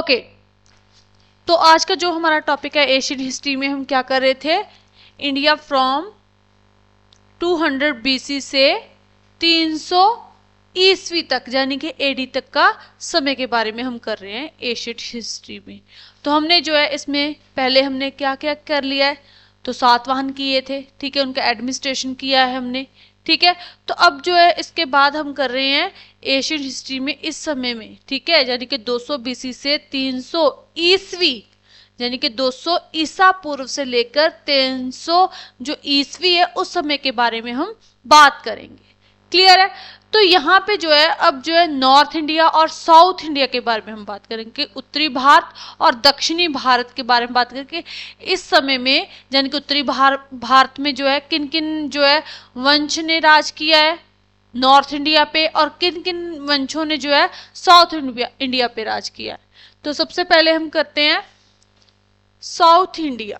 Okay, तो आज का जो हमारा टॉपिक है एशियन हिस्ट्री में हम क्या कर रहे थे, इंडिया फ्रॉम 200 बीसी से 300 ईस्वी तक यानी कि एडी तक का समय के बारे में हम कर रहे हैं एशियन हिस्ट्री में। तो हमने जो है इसमें पहले हमने क्या क्या कर लिया है, तो सातवाहन किए थे, ठीक है, उनका एडमिनिस्ट्रेशन किया है हमने, ठीक है। तो अब जो है इसके बाद हम कर रहे हैं एशियन हिस्ट्री में इस समय में, ठीक है, यानी कि 200 बीसी से 300 ईस्वी यानी कि 200 ईसा पूर्व से लेकर 300 जो ईस्वी है उस समय के बारे में हम बात करेंगे। क्लियर है? तो यहाँ पे जो है अब जो है नॉर्थ इंडिया और साउथ इंडिया के बारे में हम बात करेंगे, उत्तरी भारत और दक्षिणी भारत के बारे में बात करके इस समय में यानी कि उत्तरी भारत में जो है किन किन जो है वंश ने राज किया है नॉर्थ इंडिया पे, और किन किन वंशों ने जो है साउथ इंडिया पे राज किया है। तो सबसे पहले हम करते हैं साउथ इंडिया।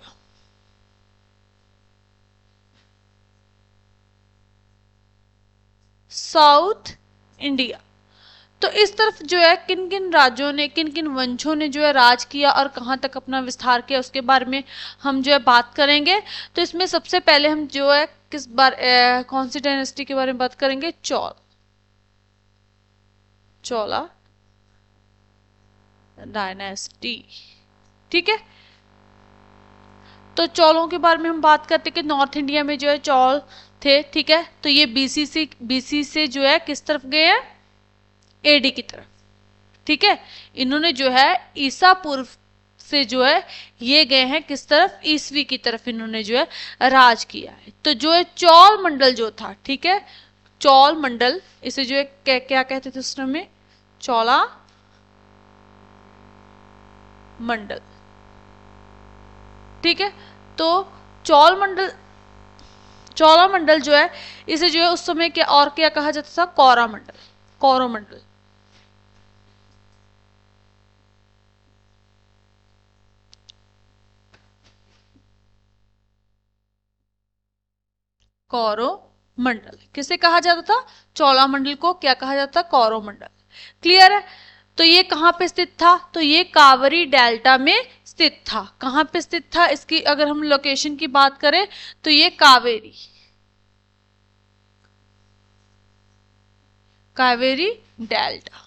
साउथ इंडिया, तो इस तरफ जो है किन किन राज्यों ने किन किन वंशों ने जो है राज किया और कहाँ तक अपना विस्तार किया उसके बारे में हम जो है बात करेंगे। तो इसमें सबसे पहले हम जो है किस बार कौन सी डायनेस्टी के बारे में बात करेंगे, चोला डायनेस्टी, ठीक है। तो चौलों के बारे में हम बात करते कि नॉर्थ इंडिया में जो है चौल थे, ठीक है। तो ये बीसी से जो है किस तरफ गए हैं, एडी की तरफ, ठीक है। इन्होंने जो है ईसा पूर्व से जो है ये गए हैं किस तरफ, ईसवी की तरफ इन्होंने जो है राज किया है। तो जो है चौल मंडल जो था, ठीक है, चौल मंडल, इसे जो है क्या कहते थे उस समय, चौला मंडल, ठीक है। तो चौला मंडल जो है इसे जो है उस समय क्या और क्या कहा जाता था, कोरोमंडल, कोरोमंडल किसे कहा जाता था, चौला मंडल को क्या कहा जाता था, कोरोमंडल। क्लियर है? तो ये कहां पे स्थित था, तो ये कावेरी डेल्टा में स्थित था। कहां पे स्थित था, इसकी अगर हम लोकेशन की बात करें तो ये कावेरी डेल्टा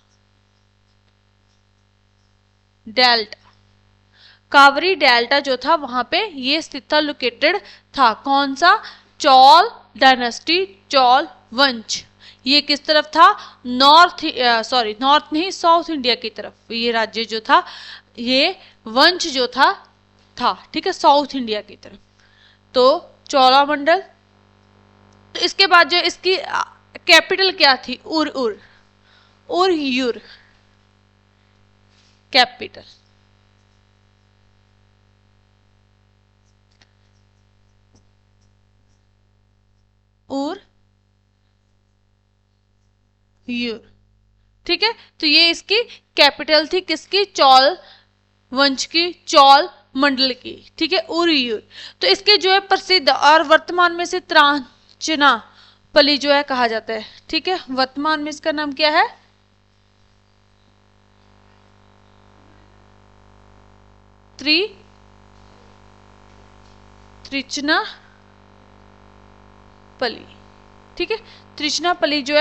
कावेरी डेल्टा जो था वहां पे ये स्थित था, लोकेटेड था। कौन सा, चौल डायनेस्टी, चौल वंश। ये किस तरफ था, नॉर्थ नहीं, साउथ इंडिया की तरफ ये राज्य जो था, ये वंश जो था, ठीक है, साउथ इंडिया की तरफ। तो चौलामंडल, तो इसके बाद जो इसकी कैपिटल क्या थी, उर कैपिटल, ठीक है। तो ये इसकी कैपिटल थी, किसकी, चौल वंश की, चौल मंडल की, ठीक है, उरयूर। तो इसके जो है प्रसिद्ध और वर्तमान में से त्रांचना पली जो है कहा जाता है, ठीक है। वर्तमान में इसका नाम क्या है, त्रिचनापली, ठीक है। त्रिचनापली जो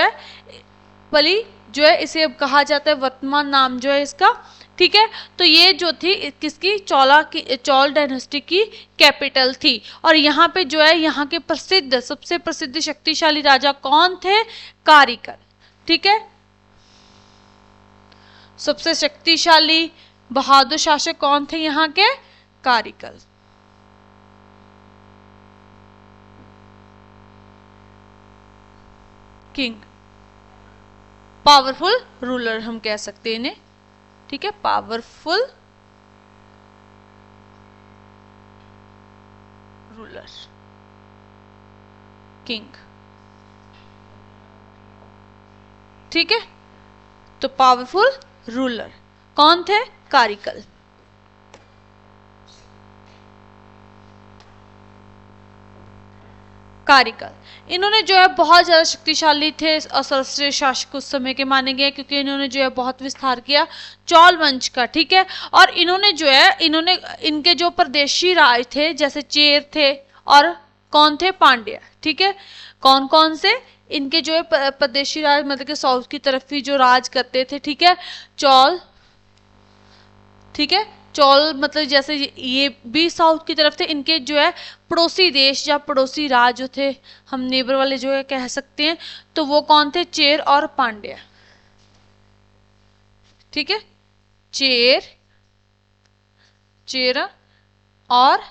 है इसे अब कहा जाता है, वर्तमान नाम जो है इसका, ठीक है। तो ये जो थी किसकी, चौल डायनेस्टी की कैपिटल थी। और यहाँ पे जो है यहाँ के सबसे प्रसिद्ध शक्तिशाली राजा कौन थे, कारिकर, ठीक है। सबसे शक्तिशाली बहादुर शासक कौन थे यहाँ के, कारिकर। किंग, पावरफुल रूलर हम कह सकते हैं इन्हें, ठीक है, पावरफुल रूलर, किंग, ठीक है। तो पावरफुल रूलर कौन थे, कारिकल। कारिकल। इन्होंने जो है बहुत ज़्यादा शक्तिशाली थे और सर्वश्रेष्ठ शासक उस समय के माने गए, क्योंकि इन्होंने जो है बहुत विस्तार किया चौल वंश का, ठीक है। और इन्होंने जो है इनके जो प्रदेशी राज थे जैसे चेर थे और कौन थे, पांड्या, ठीक है। कौन कौन से इनके जो है प्रदेशी राज मतलब कि साउथ की तरफ ही जो राज करते थे, ठीक है, चौल, ठीक है। चौल मतलब जैसे ये भी साउथ की तरफ थे, इनके जो है पड़ोसी देश या पड़ोसी राज जो थे, हम नेबर वाले जो है कह सकते हैं, तो वो कौन थे, चेर और पांड्या, ठीक है। चेर और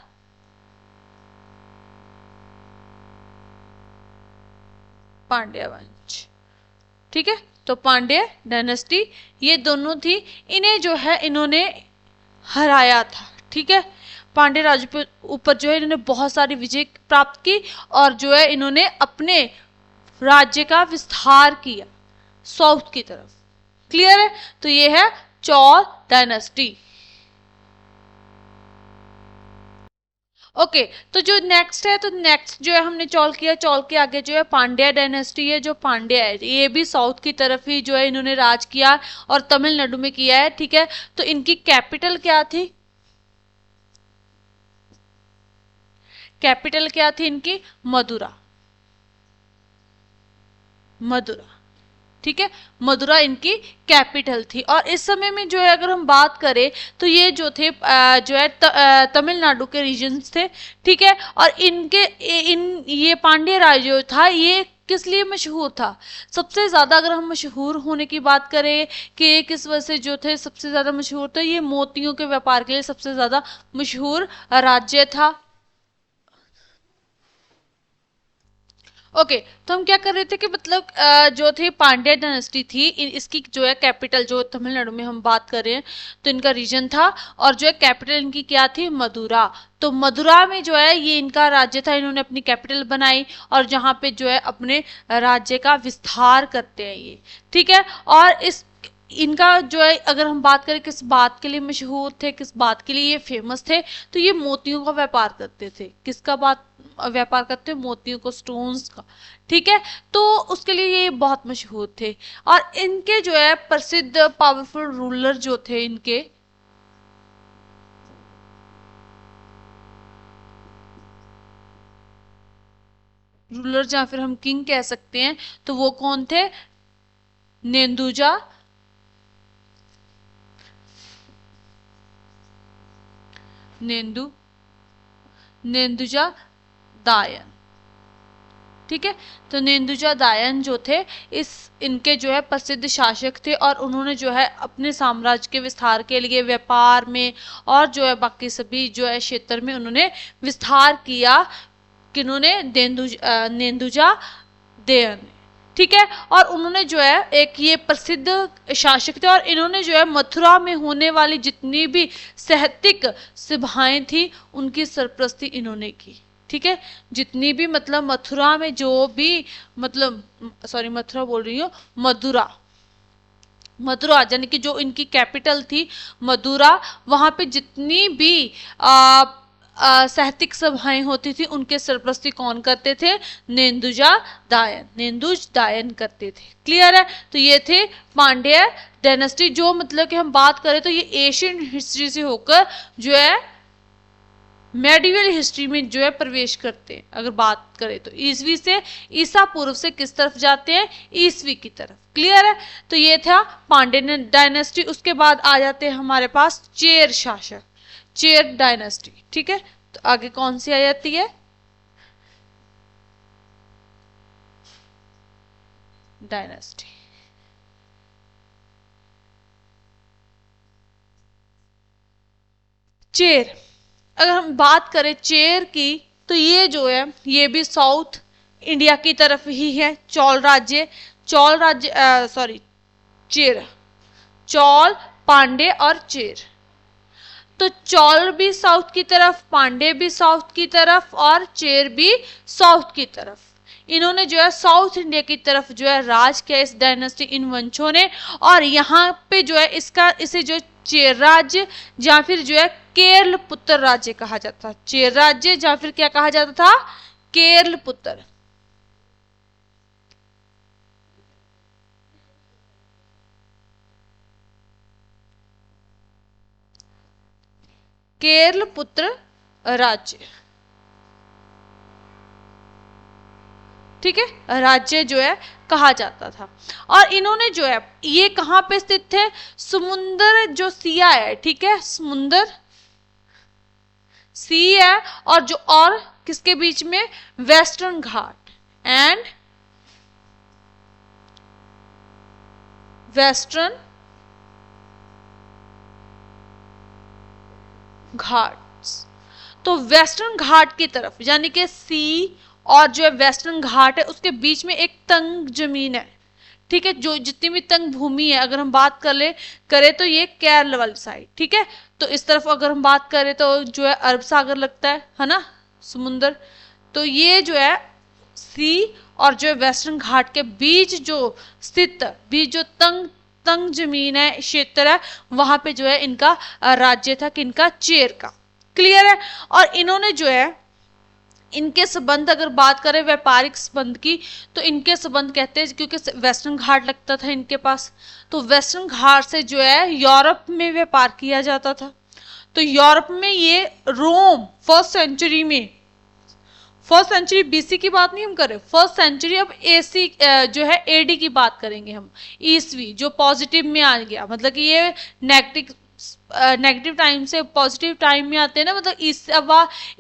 पांड्या वंश, ठीक है। तो पांड्या डायनेस्टी ये दोनों थी, इन्हें जो है इन्होंने हराया था, ठीक है। पांड्य राज्य के ऊपर जो है इन्होंने बहुत सारी विजय प्राप्त की और जो है इन्होंने अपने राज्य का विस्तार किया साउथ की तरफ। क्लियर है? तो ये है चौल डायनेस्टी। ओके तो जो नेक्स्ट है, तो नेक्स्ट जो है हमने चौल किया, चौल के आगे जो है पांड्या डायनेस्टी है। जो पांड्या है ये भी साउथ की तरफ ही जो है इन्होंने राज किया और तमिलनाडु में किया है, ठीक है। तो इनकी कैपिटल क्या थी, कैपिटल क्या थी इनकी, मदुरा, मदुरा, ठीक है। मदुरा इनकी कैपिटल थी। और इस समय में जो है अगर हम बात करें तो ये जो थे जो है तमिलनाडु के रीजन्स थे, ठीक है। और ये पांड्य राज जो था ये किस लिए मशहूर था, सबसे ज्यादा अगर हम मशहूर होने की बात करें कि किस वजह से जो थे सबसे ज्यादा मशहूर, तो ये मोतियों के व्यापार के लिए सबसे ज्यादा मशहूर राज्य था। ओके तो हम क्या कर रहे थे कि मतलब जो थे पांड्या डायनेस्टी थी, इसकी जो है कैपिटल जो तमिलनाडु में हम बात कर रहे हैं, तो इनका रीजन था और जो है कैपिटल इनकी क्या थी, मदुरा। तो मदुरा में जो है ये इनका राज्य था, इन्होंने अपनी कैपिटल बनाई और जहाँ पे जो है अपने राज्य का विस्तार करते हैं ये, ठीक है। और इनका जो है अगर हम बात करें किस बात के लिए मशहूर थे, किस बात के लिए ये फेमस थे, तो ये मोतियों का व्यापार करते थे। किसका व्यापार करते हैं, मोतियों को, स्टोन्स का, ठीक है। तो उसके लिए ये बहुत मशहूर थे। और इनके जो है प्रसिद्ध पावरफुल रूलर जो थे इनके, रूलर या फिर हम किंग कह सकते हैं, तो वो कौन थे, नेंदुजा, नेंदुजा दायन, ठीक है। तो नेंदुजा दायन जो थे इनके जो है प्रसिद्ध शासक थे और उन्होंने जो है अपने साम्राज्य के विस्तार के लिए व्यापार में और जो है बाकी सभी जो है क्षेत्र में उन्होंने विस्तार किया। किन्होंने, नेंदुजा दायन, ठीक है। और उन्होंने जो है एक ये प्रसिद्ध शासक थे और इन्होंने जो है मथुरा में होने वाली जितनी भी साहित्यिक सभाएं थी उनकी सरपरस्ती इन्होंने की, ठीक है। जितनी भी मतलब मथुरा में जो भी मतलब मथुरा बोल रही हूँ, मथुरा यानी कि जो इनकी कैपिटल थी मदुरा, वहां पे जितनी भी साहित्यिक सभाएं होती थी उनके सरपरस्ती कौन करते थे, नेंदुज दायन करते थे। क्लियर है? तो ये थे पांड्या डायनेस्टी। जो मतलब कि हम बात करें तो ये एशियन हिस्ट्री से होकर जो है मेडिवल हिस्ट्री में जो है प्रवेश करते हैं। अगर बात करें तो ईसवी से, ईसा पूर्व से किस तरफ जाते हैं, ईसवी की तरफ। क्लियर है? तो ये था पांड्या डायनेस्टी। उसके बाद आ जाते हैं हमारे पास चेर शासक, चेर डायनेस्टी, ठीक है। तो आगे कौन सी आ जाती है, डायनेस्टी। चेर, अगर हम बात करें चेर की तो ये जो है ये भी साउथ इंडिया की तरफ ही है। चौल राज्य चेर, चौल, पांडे और चेर। तो चौल भी साउथ की तरफ, पांडे भी साउथ की तरफ और चेर भी साउथ की तरफ। इन्होंने जो है साउथ इंडिया की तरफ जो है राज किया इस डायनेस्टी, इन वंशों ने। और यहाँ पे जो है इसे जो चेर राज्य या फिर जो है केरल पुत्र राज्य कहा जाता था। चेर राज्य या फिर क्या कहा जाता था, केरल पुत्र। केरल पुत्र राज्य, ठीक है, राज्य जो है कहा जाता था। और इन्होंने जो है ये कहां पे स्थित थे, समुद्र जो सिया है, ठीक है, समुद्र सी है, और किसके बीच में, western Ghat and western Ghats. तो वेस्टर्न घाट की तरफ, यानी कि सी और जो है वेस्टर्न घाट है, उसके बीच में एक तंग जमीन है, ठीक है, जो जितनी भी तंग भूमि है, अगर हम बात करें तो ये केरल वाली साइड, ठीक है। तो इस तरफ अगर हम बात करें तो जो है अरब सागर लगता है ना, समुंदर। तो ये जो है सी और जो है वेस्टर्न घाट के बीच जो स्थित, बीच जो तंग जमीन है, क्षेत्र है, वहां पे जो है इनका राज्य था, किनका, चेर का। क्लियर है। और इन्होंने जो है इनके संबंध, अगर बात करें व्यापारिक संबंध की, तो इनके संबंध कहते हैं, क्योंकि वेस्टर्न घाट लगता था इनके पास, तो वेस्टर्न घाट से जो है यूरोप में व्यापार किया जाता था। तो यूरोप में ये रोम फर्स्ट सेंचुरी बीसी की बात नहीं हम करें, फर्स्ट सेंचुरी, अब एसी जो है एडी की बात करेंगे हम, ईसवी जो पॉजिटिव में आ गया, मतलब कि ये नेगेटिव टाइम से पॉजिटिव टाइम में आते हैं ना, मतलब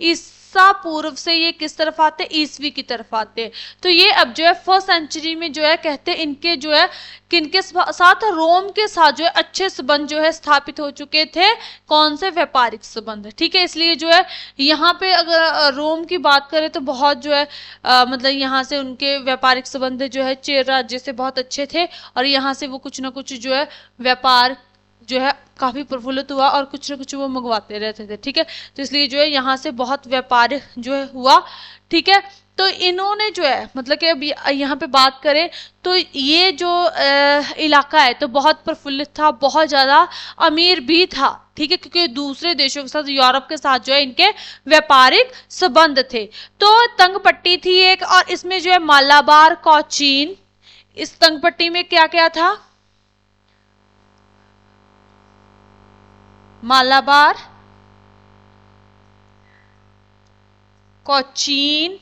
ईसा पूर्व से ये किस तरफ आते हैं, ईसवी की तरफ आते हैं। तो ये अब जो है फर्स्ट सेंचुरी में जो है कहते हैं इनके जो है किनके साथ, रोम के साथ जो है अच्छे संबंध जो है स्थापित हो चुके थे। कौन से, व्यापारिक संबंध, ठीक है। इसलिए जो है यहाँ पे अगर रोम की बात करें तो बहुत जो है मतलब यहाँ से उनके व्यापारिक संबंध जो है चेर राज्य से बहुत अच्छे थे, और यहाँ से वो कुछ ना कुछ जो है व्यापार जो है काफी प्रफुल्लित हुआ, और कुछ ना कुछ वो मंगवाते रहते थे, ठीक है। तो इसलिए जो है यहाँ से बहुत व्यापार जो है हुआ, ठीक है। तो इन्होंने जो है मतलब कि अब यहाँ पे बात करें तो ये जो इलाका है तो बहुत प्रफुल्लित था, बहुत ज्यादा अमीर भी था, ठीक है, क्योंकि दूसरे देशों के साथ, यूरोप के साथ जो है इनके व्यापारिक संबंध थे। तो तंग पट्टी थी एक, और इसमें जो है मालाबार, कोचीन, इस तंग पट्टी में क्या क्या था, मालाबार, कोचीन,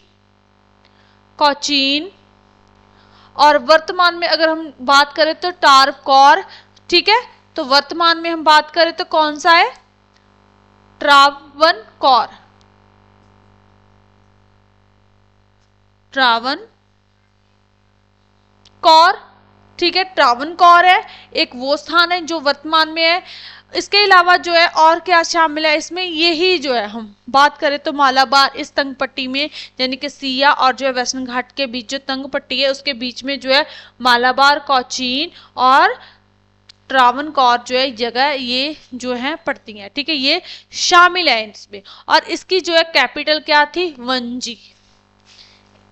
और वर्तमान में अगर हम बात करें तो टारकौर, ठीक है। तो वर्तमान में हम बात करें तो कौन सा है, ट्रावनकौर, ठीक है, ट्रावनकौर है एक वो स्थान है जो वर्तमान में है। इसके अलावा जो है और क्या शामिल है इसमें, यही जो है हम बात करें तो मालाबार, इस तंग पट्टी में, यानी कि सिया और जो है वेस्टर्न घाट के बीच जो तंग पट्टी है उसके बीच में जो है मालाबार, कोचीन और ट्रावनकौर जो है जगह ये जो है पड़ती हैं, ठीक है, ये शामिल है इसमें। और इसकी जो है कैपिटल क्या थी, वंजी।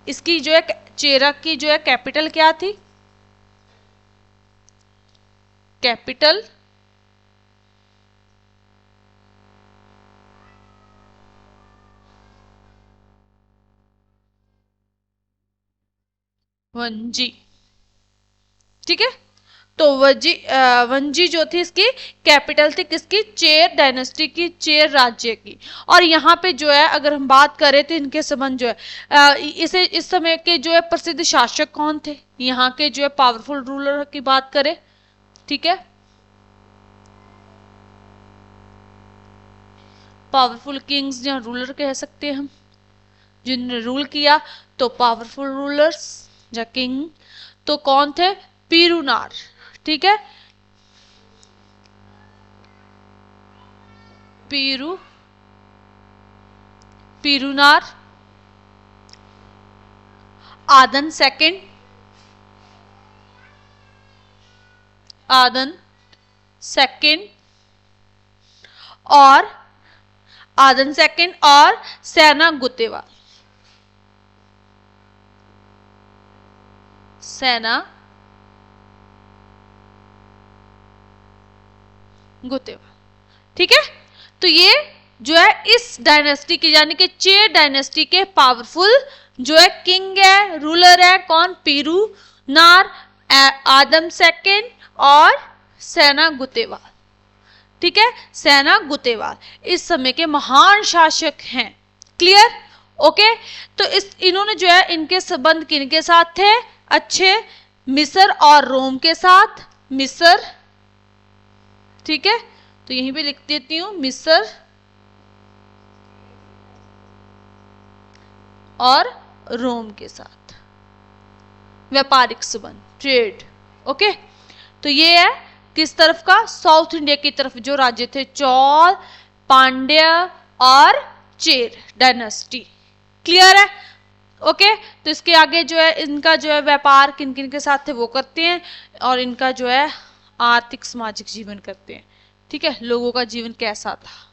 इसकी जो है चेरक की जो है कैपिटल क्या थी, कैपिटल वंजी, ठीक है। तो वंजी जो थी इसकी कैपिटल थी किसकी, चेर डायनेस्टी की, चेर राज्य की। और यहाँ पे जो है अगर हम बात करें तो इनके संबंध जो है इसे इस समय के जो है प्रसिद्ध शासक कौन थे, यहाँ के जो है पावरफुल रूलर की बात करें, ठीक है, पावरफुल किंग्स या रूलर कह सकते हैं हम, जिन्होंने रूल किया, तो पावरफुल रूलर्स या किंग तो कौन थे, पीरूनार, ठीक है, पीरूनार, आदन सेकंड, और सेना गुतेवा, ठीक है। तो ये जो है इस डायनेस्टी की, यानी कि चेर डायनेस्टी के पावरफुल जो है किंग है, रूलर है कौन, पेरू नार आदम सेकंड और सेना गुतेवाल। ठीक है, सेना गुतेवाल इस समय के महान शासक हैं। Clear, okay. तो इस इन्होंने जो है, इनके संबंध किनके साथ थे, अच्छे, मिस्र और रोम के साथ। मिस्र, ठीक है, तो यहीं पे लिख देती हूं मिस्र और रोम के साथ व्यापारिक संबंध, ट्रेड। ओके, तो ये है किस तरफ का, साउथ इंडिया की तरफ जो राज्य थे, चौल, पांड्य और चेर डायनेस्टी। क्लियर है, ओके। तो इसके आगे जो है, इनका जो है व्यापार किन किन के साथ थे वो करते हैं, और इनका जो है आर्थिक सामाजिक जीवन करते हैं। ठीक है, लोगों का जीवन कैसा था।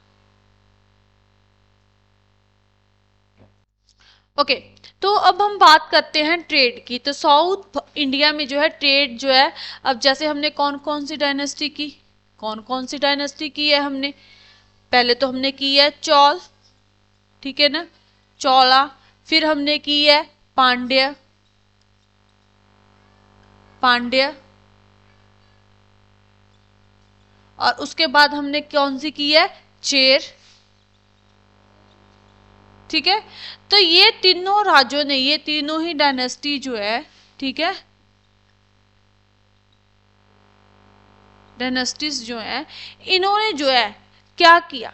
ओके, तो अब हम बात करते हैं ट्रेड की। तो साउथ इंडिया में जो है ट्रेड जो है, अब जैसे हमने कौन कौन सी डायनेस्टी की, कौन कौन सी डायनेस्टी की है हमने, पहले तो हमने की है चौल, ठीक है ना, चौला, फिर हमने की है पांड्य, पांड्य, और उसके बाद हमने कौन सी की है, चेर। ठीक है, तो ये तीनों राज्यों ने, ये तीनों ही डायनेस्टी जो है, ठीक है, डायनेस्टीज जो है, इन्होंने जो है क्या किया,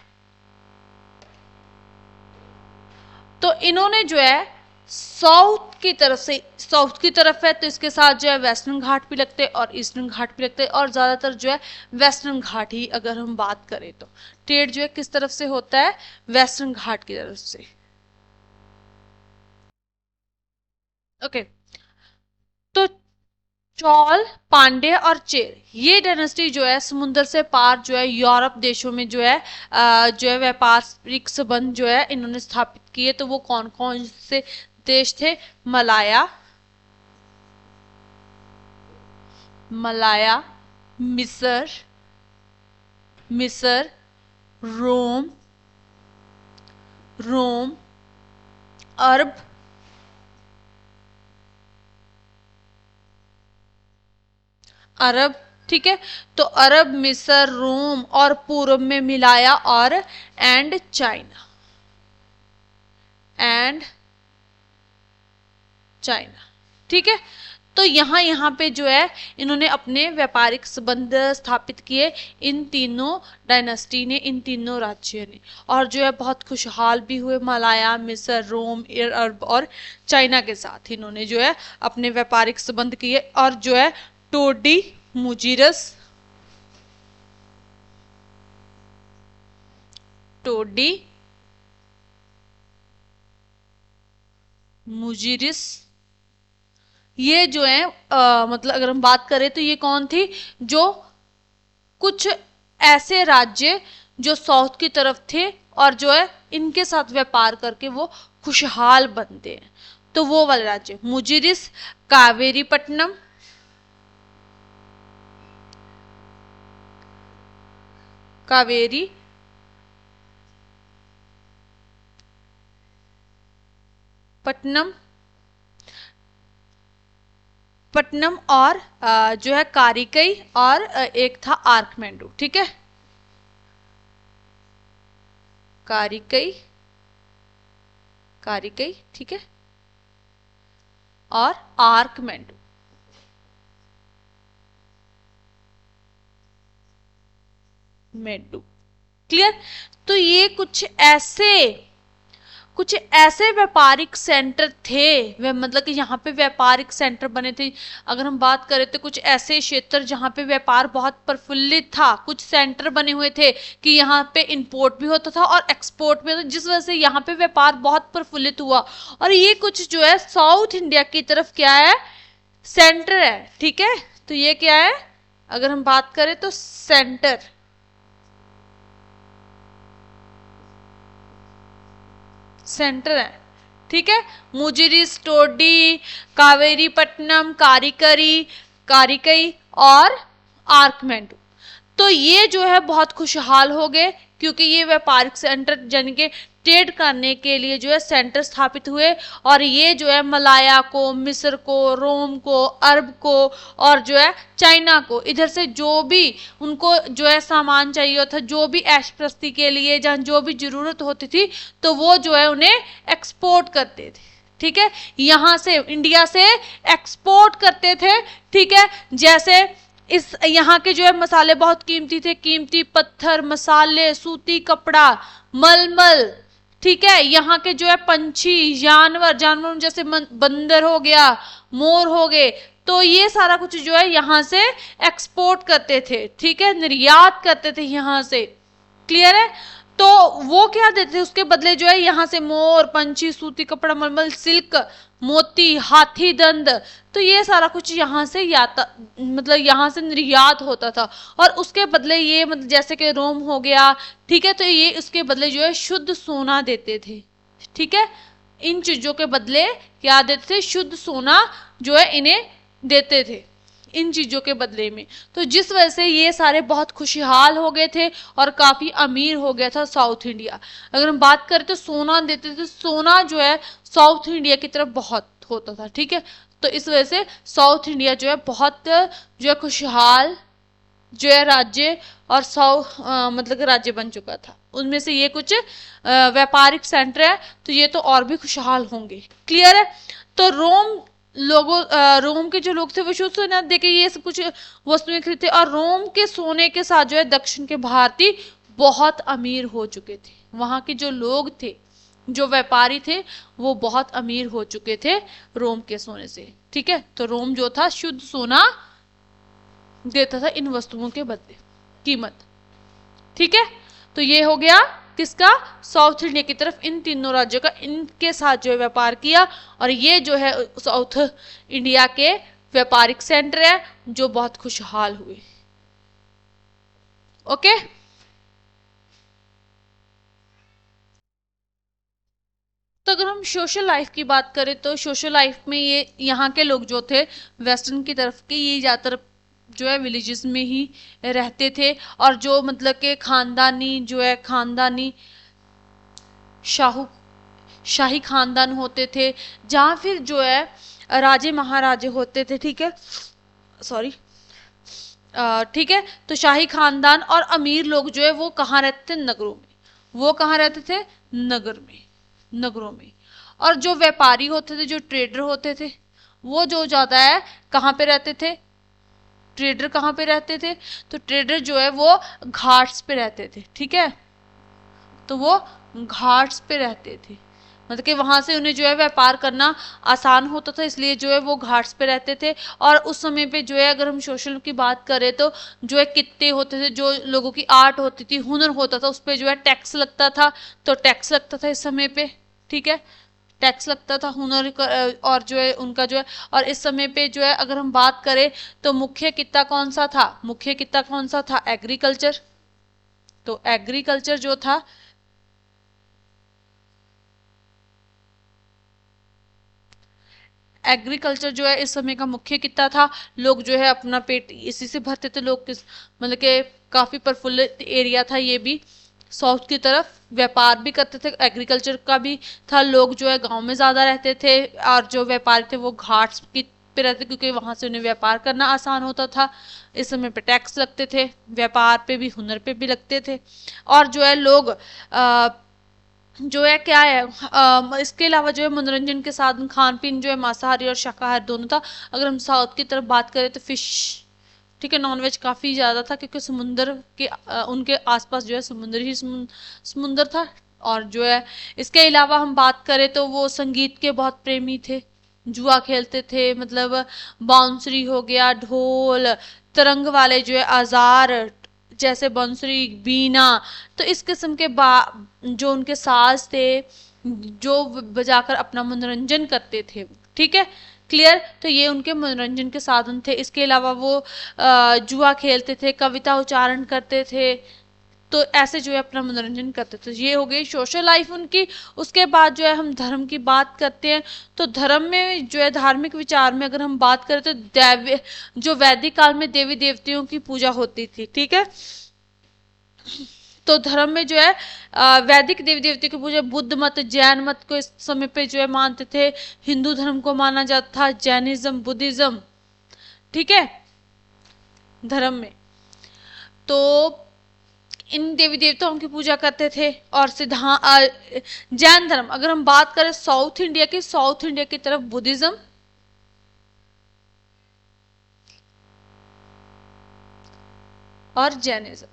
तो इन्होंने जो है साउथ की तरफ से, साउथ की तरफ है तो इसके साथ जो है वेस्टर्न घाट भी लगते हैं और ईस्टर्न घाट भी लगते हैं, और ज्यादातर जो है वेस्टर्न घाट ही अगर हम बात करें तो ट्रेड जो है किस तरफ से होता है, वेस्टर्न घाट की तरफ से। ओके, तो चौल, पांड्य और चेर, ये डायनेस्टी जो है समुद्र से पार जो है यूरोप देशों में जो है व्यापारिक संबंध जो है इन्होंने स्थापित किए। तो वो कौन कौन से देश थे, मलाया, मलाया, मिस्र, मिस्र, रोम, रोम, अरब, अरब। ठीक है, तो अरब, मिस्र, रोम और पूर्व में मिलाया और एंड चाइना, एंड चाइना। ठीक है, तो यहाँ पे जो है इन्होंने अपने व्यापारिक संबंध स्थापित किए, इन तीनों डायनेस्टी ने, इन तीनों राज्यों ने, और जो है बहुत खुशहाल भी हुए। मलाया, मिस्र, रोम, अरब और चाइना के साथ इन्होंने जो है अपने व्यापारिक संबंध किए, और जो है टोडी मुजीरस, टोडी मुजीरिस, ये जो है मतलब अगर हम बात करें तो ये कौन थी, जो कुछ ऐसे राज्य जो साउथ की तरफ थे और जो है इनके साथ व्यापार करके वो खुशहाल बनते हैं, तो वो वाले राज्य, मुजीरिस, कावेरी पट्टनम, कावेरी पट्टनम, पट्टनम और जो है कारिकई, और एक था आर्कमेंडू। ठीक है, कारिकई, कारिकई, ठीक है, और आर्कमेंडू। मेडू। क्लियर, तो ये कुछ ऐसे व्यापारिक सेंटर थे, वे मतलब कि यहाँ पे व्यापारिक सेंटर बने थे। अगर हम बात करें तो कुछ ऐसे क्षेत्र जहाँ पे व्यापार बहुत प्रफुल्लित था, कुछ सेंटर बने हुए थे कि यहाँ पे इंपोर्ट भी होता था और एक्सपोर्ट भी होता था, जिस वजह से यहाँ पे व्यापार बहुत प्रफुल्लित हुआ। और ये कुछ जो है साउथ इंडिया की तरफ क्या है, सेंटर है। ठीक है, तो ये क्या है, अगर हम बात करें तो सेंटर, सेंटर है। ठीक है, मुजिरिस, टोडी, कावेरी पट्टनम, कारिकरी, कारिकई और आर्कमेंडू। तो ये जो है बहुत खुशहाल हो गए, क्योंकि ये व्यापारिक सेंटर यानी कि ट्रेड करने के लिए जो है सेंटर स्थापित हुए। और ये जो है मलाया को, मिस्र को, रोम को, अरब को और जो है चाइना को, इधर से जो भी उनको जो है सामान चाहिए था, जो भी ऐशप्रस्ती के लिए जहाँ जो भी जरूरत होती थी, तो वो जो है उन्हें एक्सपोर्ट करते थे। ठीक है, यहाँ से इंडिया से एक्सपोर्ट करते थे। ठीक है, जैसे इस यहाँ के जो है मसाले बहुत कीमती थे, कीमती पत्थर, मसाले, सूती कपड़ा, मलमल। ठीक है, यहाँ के जो है पंछी, जानवर, जानवर जैसे बंदर हो गया, मोर हो गए, तो ये सारा कुछ जो है यहाँ से एक्सपोर्ट करते थे। ठीक है, निर्यात करते थे यहाँ से। क्लियर है? तो वो क्या देते थे उसके बदले, जो है यहाँ से मोर, पंछी, सूती कपड़ा, मलमल, सिल्क, मोती, हाथी दंत, तो ये सारा कुछ यहाँ से मतलब यहाँ से निर्यात होता था। और उसके बदले ये मतलब जैसे कि रोम हो गया, ठीक है, तो ये उसके बदले जो है शुद्ध सोना देते थे। ठीक है, इन चीजों के बदले क्या देते थे? शुद्ध सोना जो है इन्हें देते थे इन चीजों के बदले में। तो जिस वजह से ये सारे बहुत खुशहाल हो गए थे और काफी अमीर हो गया था साउथ इंडिया। अगर हम बात करें तो सोना देते थे, सोना जो है साउथ इंडिया की तरफ बहुत होता था। ठीक है, तो इस वजह से साउथ इंडिया जो है बहुत जो है खुशहाल जो है राज्य और मतलब कि राज्य बन चुका था। उनमें से ये कुछ व्यापारिक सेंटर है, तो ये तो और भी खुशहाल होंगे। क्लियर है? तो रोम के जो लोग थे वो शुद्ध सोना देके ये सब कुछ वस्तुएं खरीदते, और रोम के सोने के साथ जो है दक्षिण के भारतीय बहुत अमीर हो चुके थे। वहां के जो लोग थे, जो व्यापारी थे, वो बहुत अमीर हो चुके थे रोम के सोने से। ठीक है, तो रोम जो था शुद्ध सोना देता था इन वस्तुओं के बदले कीमत। ठीक है, तो ये हो गया किसका? साउथ इंडिया की तरफ इन तीनों राज्यों का, इनके साथ जो है व्यापार किया। और ये जो है साउथ इंडिया के व्यापारिक सेंटर है जो बहुत खुशहाल हुए। ओके, तो अगर हम सोशल लाइफ की बात करें तो सोशल लाइफ में ये यहाँ के लोग जो थे वेस्टर्न की तरफ के, ये ज़्यादातर जो है विलेजेस में ही रहते थे। और जो मतलब के खानदानी जो है खानदानी शाही खानदान होते थे, जहाँ फिर जो है राजे महाराजे होते थे। ठीक है, सॉरी, ठीक है, तो शाही खानदान और अमीर लोग जो है वो कहाँ रहते थे? नगरों में। वो कहाँ रहते थे? नगरों में। और जो व्यापारी होते थे, जो ट्रेडर होते थे, वो जो ज्यादा है कहाँ पे रहते थे? ट्रेडर कहाँ पे रहते थे? तो ट्रेडर जो है वो घाट्स पे रहते थे। ठीक है, तो वो घाट्स पे रहते थे, मतलब कि वहां से उन्हें जो है व्यापार करना आसान होता था, इसलिए जो है वो घाट्स पे रहते थे। और उस समय पे जो है अगर हम सोशल की बात करें तो जो है कित्ते होते थे, जो लोगों की आर्ट होती थी, हुनर होता था, उस पर जो है टैक्स लगता था। तो टैक्स लगता था इस समय पे। ठीक है, टैक्स लगता था हुनर और जो है उनका जो है। और इस समय पे जो है अगर हम बात करें तो मुख्य कित्ता कौन सा था? मुख्य कित्ता कौन सा था? एग्रीकल्चर। तो एग्रीकल्चर जो था, एग्रीकल्चर जो है इस समय का मुख्य कित्ता था। लोग जो है अपना पेट इसी से भरते थे। लोग किस मतलब के काफी प्रफुल्लित एरिया था ये भी। साउथ की तरफ व्यापार भी करते थे, एग्रीकल्चर का भी था। लोग जो है गांव में ज्यादा रहते थे और जो व्यापारी थे वो घाट्स की पे रहते, क्योंकि वहां से उन्हें व्यापार करना आसान होता था। इस समय पे टैक्स लगते थे, व्यापार पे भी, हुनर पे भी लगते थे। और जो है लोग जो है क्या है इसके अलावा जो है मनोरंजन के साधन, खान पीन जो है मांसाहारी और शाकाहारी दोनों था। अगर हम साउथ की तरफ बात करें तो फिश, ठीक है, नॉनवेज काफ़ी ज़्यादा था, क्योंकि समुंदर के उनके आसपास जो है समुंदर ही समुंदर था। और जो है इसके अलावा हम बात करें तो वो संगीत के बहुत प्रेमी थे, जुआ खेलते थे, मतलब बांसुरी हो गया, ढोल, तरंग वाले जो है औजार जैसे बंसुरी, बीना, तो इस किस्म के जो उनके साज थे जो बजाकर अपना मनोरंजन करते थे। ठीक है, क्लियर? तो ये उनके मनोरंजन के साधन थे। इसके अलावा वो जुआ खेलते थे, कविता उच्चारण करते थे, तो ऐसे जो है अपना मनोरंजन करते थे। ये हो गई सोशल लाइफ उनकी। उसके बाद जो है हम धर्म की बात करते हैं। तो धर्म में जो है धार्मिक विचार में अगर हम बात करें तो जो वैदिक काल में देवी देवताओं की पूजा होती थी, ठीक है। तो धर्म में जो है वैदिक देवी देवताओं की पूजा, बुद्ध मत जैन मत को इस समय पे जो है मानते थे। हिंदू धर्म को माना जाता था, जैनिज्म बुद्धिज्म, ठीक है, धर्म में। तो इन देवी देवताओं की पूजा करते थे। और जैन धर्म अगर हम बात करें साउथ इंडिया की, साउथ इंडिया की तरफ बुद्धिज्म और जैनिज्म,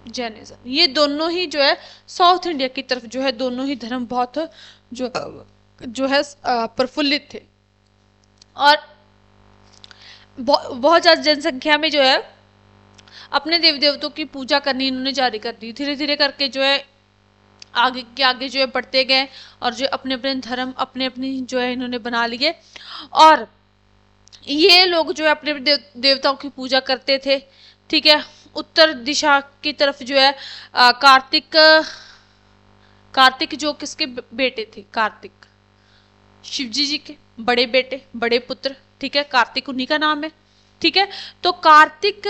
जैनिज्म ये दोनों ही जो है साउथ इंडिया की तरफ जो है दोनों ही धर्म बहुत जो है प्रफुल्लित थे। और बहुत ज्यादा जनसंख्या में जो है अपने देवी देवताओं की पूजा करनी इन्होंने जारी कर दी। धीरे धीरे करके जो है आगे के आगे जो है बढ़ते गए और जो अपने अपने धर्म अपने अपनी जो है इन्होंने बना लिए। और ये लोग जो है अपने देवताओं की पूजा करते थे, ठीक है। उत्तर दिशा की तरफ जो है कार्तिक जो किसके बेटे थे, कार्तिक शिवजी जी के बड़े बेटे, बड़े पुत्र, ठीक है, कार्तिक उन्हीं का नाम है, ठीक है। तो कार्तिक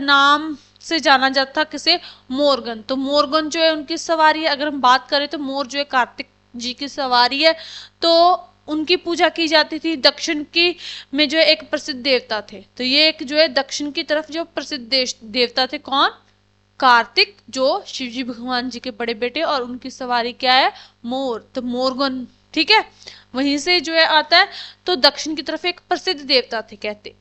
नाम से जाना जाता था किसे, मोरगन। तो मोरगन जो है उनकी सवारी है। अगर हम बात करें तो मोर जो है कार्तिक जी की सवारी है। तो उनकी पूजा की जाती थी। दक्षिण की में जो है एक प्रसिद्ध देवता थे। तो ये एक जो है दक्षिण की तरफ जो प्रसिद्ध देवता थे, कौन, कार्तिक, जो शिवजी भगवान जी के बड़े बेटे, और उनकी सवारी क्या है, मोर। तो मोरगन, ठीक है, वहीं से जो है आता है। तो दक्षिण की तरफ एक प्रसिद्ध देवता थे कहते,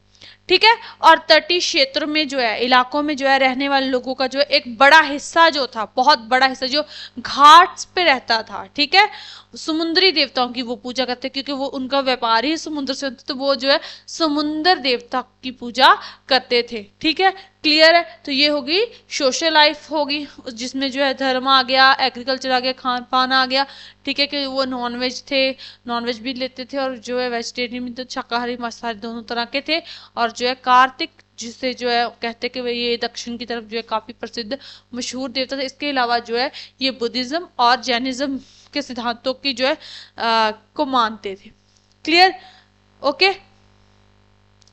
ठीक है। और तटीय क्षेत्र में जो है इलाकों में जो है रहने वाले लोगों का जो है एक बड़ा हिस्सा जो था, बहुत बड़ा हिस्सा जो घाट्स पे रहता था, ठीक है, समुद्री देवताओं की वो पूजा करते, क्योंकि वो उनका व्यापार ही समुद्र से होता, तो वो जो है समुद्र देवता की पूजा करते थे, ठीक है। क्लियर है। तो ये होगी सोशल लाइफ होगी, जिसमें जो है धर्म आ गया, एग्रीकल्चर आ गया, खान पान आ गया, ठीक है, कि वो नॉनवेज थे, नॉनवेज भी लेते थे, और जो है वेजिटेरियन भी, तो शाकाहारी मांसाहारी दोनों तरह के थे। और जो है कार्तिक, जिसे जो है कहते कि ये दक्षिण की तरफ जो है काफी प्रसिद्ध मशहूर देवता था। इसके अलावा जो है ये बुद्धिज्म और जैनिज्म के सिद्धांतों की जो है को मानते थे। Clear, okay.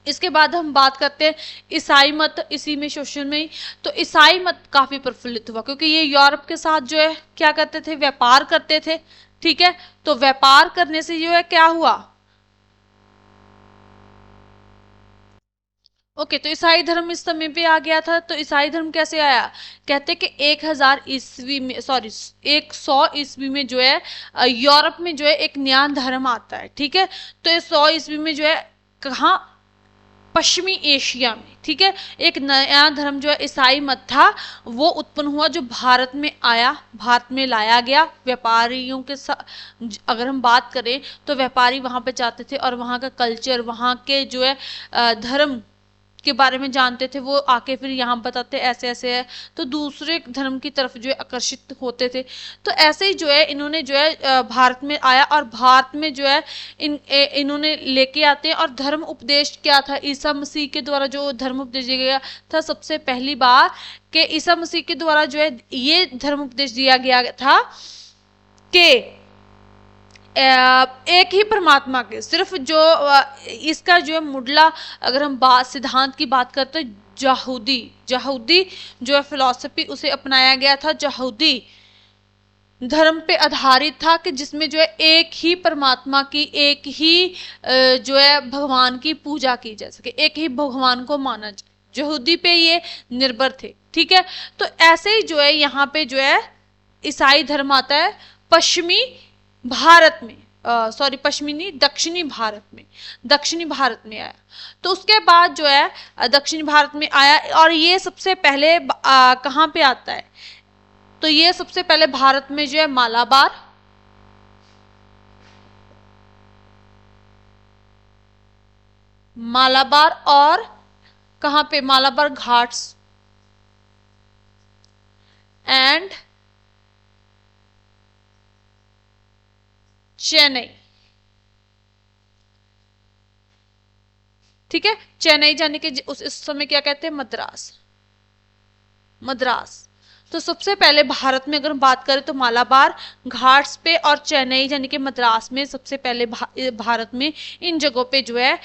इसके बाद हम बात करते हैं ईसाई मत, इसी में सोशल में ही। तो ईसाई मत काफी प्रफुल्लित हुआ, क्योंकि ये यूरोप के साथ जो है क्या करते थे, व्यापार करते थे, ठीक है। तो व्यापार करने से जो है क्या हुआ, ओके। तो ईसाई धर्म इस समय पे आ गया था। तो ईसाई धर्म कैसे आया, कहते कि 1000 ईस्वी में, सॉरी 100 ईस्वी में जो है यूरोप में जो है एक नया धर्म आता है, ठीक है। तो 100 ईस्वी में जो है कहाँ, पश्चिमी एशिया में, ठीक है, एक नया धर्म जो है ईसाई मत था, वो उत्पन्न हुआ, जो भारत में आया, भारत में लाया गया व्यापारियों के साथ। अगर हम बात करें तो व्यापारी वहां पे जाते थे और वहां का कल्चर, वहां के जो है धर्म के बारे में जानते थे, वो आके फिर यहाँ बताते ऐसे ऐसे है, तो दूसरे धर्म की तरफ जो है आकर्षित होते थे। तो ऐसे ही जो है इन्होंने जो है भारत में आया, और भारत में जो है इन्होंने लेके आते हैं। और धर्म उपदेश क्या था, ईसा मसीह के द्वारा जो धर्म उपदेश दिया गया था सबसे पहली बार, कि ईसा मसीह के द्वारा जो है ये धर्म उपदेश दिया गया था कि एक ही परमात्मा के, सिर्फ जो इसका जो है मुडला, अगर हम सिद्धांत की बात करते हैं, यहूदी जो है फिलॉसफी, उसे अपनाया गया था। यहूदी धर्म पे आधारित था, कि जिसमें जो है एक ही परमात्मा की, एक ही जो है भगवान की पूजा की जा सके, एक ही भगवान को माना जाए। यहूदी पे ये निर्भर थे, ठीक है। तो ऐसे ही जो है यहाँ पे जो है ईसाई धर्म आता है पश्चिमी भारत में, सॉरी पश्चिमी नहीं, दक्षिणी भारत में आया। तो उसके बाद जो है दक्षिणी भारत में आया, और ये सबसे पहले कहाँ पे आता है, तो ये सबसे पहले भारत में जो है मालाबार और कहाँ पे, मालाबार घाट्स एंड चेन्नई, ठीक है। चेन्नई जाने के उस समय क्या कहते हैं, मद्रास, मद्रास। तो सबसे पहले भारत में अगर हम बात करें तो मालाबार घाट्स पे और चेन्नई यानी कि मद्रास में सबसे पहले भारत में इन जगहों पे जो है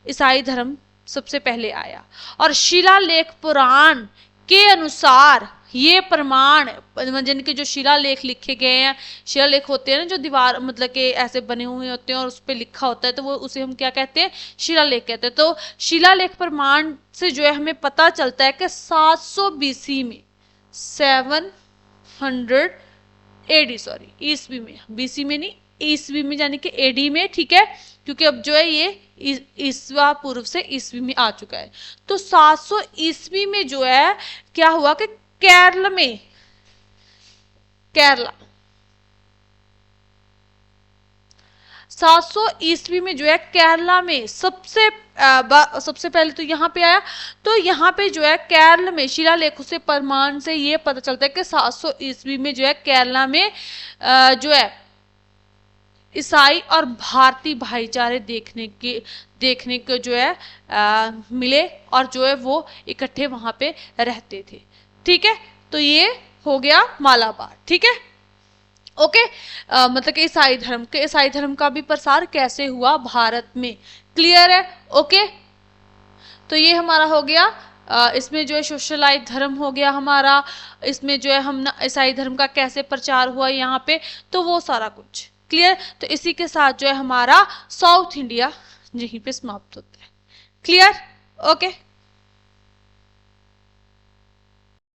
ईसाई धर्म सबसे पहले आया। और शिलालेख पुराण के अनुसार ये प्रमाण यानी कि जो शिलालेख लिखे गए हैं, शिलालेख होते हैं ना जो दीवार मतलब के ऐसे बने हुए होते हैं और उस पर लिखा होता है, तो वो उसे हम क्या कहते हैं, शिलालेख कहते हैं। तो शिलालेख प्रमाण से जो है हमें पता चलता है कि 700 बीसी में 700 एडी सॉरी ईस्वी में, बीसी में नहीं ईस्वी में यानी कि एडी में, ठीक है, क्योंकि अब जो है ये ईस्वा पूर्व से ईस्वी में आ चुका है। तो 700 ईस्वी में जो है क्या हुआ कि केरल में, केरला 700 ईस्वी में जो है केरला में सबसे पहले तो यहाँ पे आया। तो यहाँ पे जो है केरल में शिलालेखों से प्रमाण से ये पता चलता है कि 700 ईस्वी में जो है केरला में जो है ईसाई और भारतीय भाईचारे देखने को जो है मिले और जो है वो इकट्ठे वहां पे रहते थे, ठीक है। तो ये हो गया मालाबार, ठीक है, ओके। मतलब कि ईसाई धर्म का भी प्रसार कैसे हुआ भारत में, क्लियर है, ओके। तो ये हमारा हो गया, इसमें जो है सोशलाइज धर्म हो गया हमारा, इसमें जो है हम ईसाई धर्म का कैसे प्रचार हुआ यहाँ पे, तो वो सारा कुछ क्लियर। तो इसी के साथ जो है हमारा साउथ इंडिया यहीं पे समाप्त होता है, क्लियर, ओके।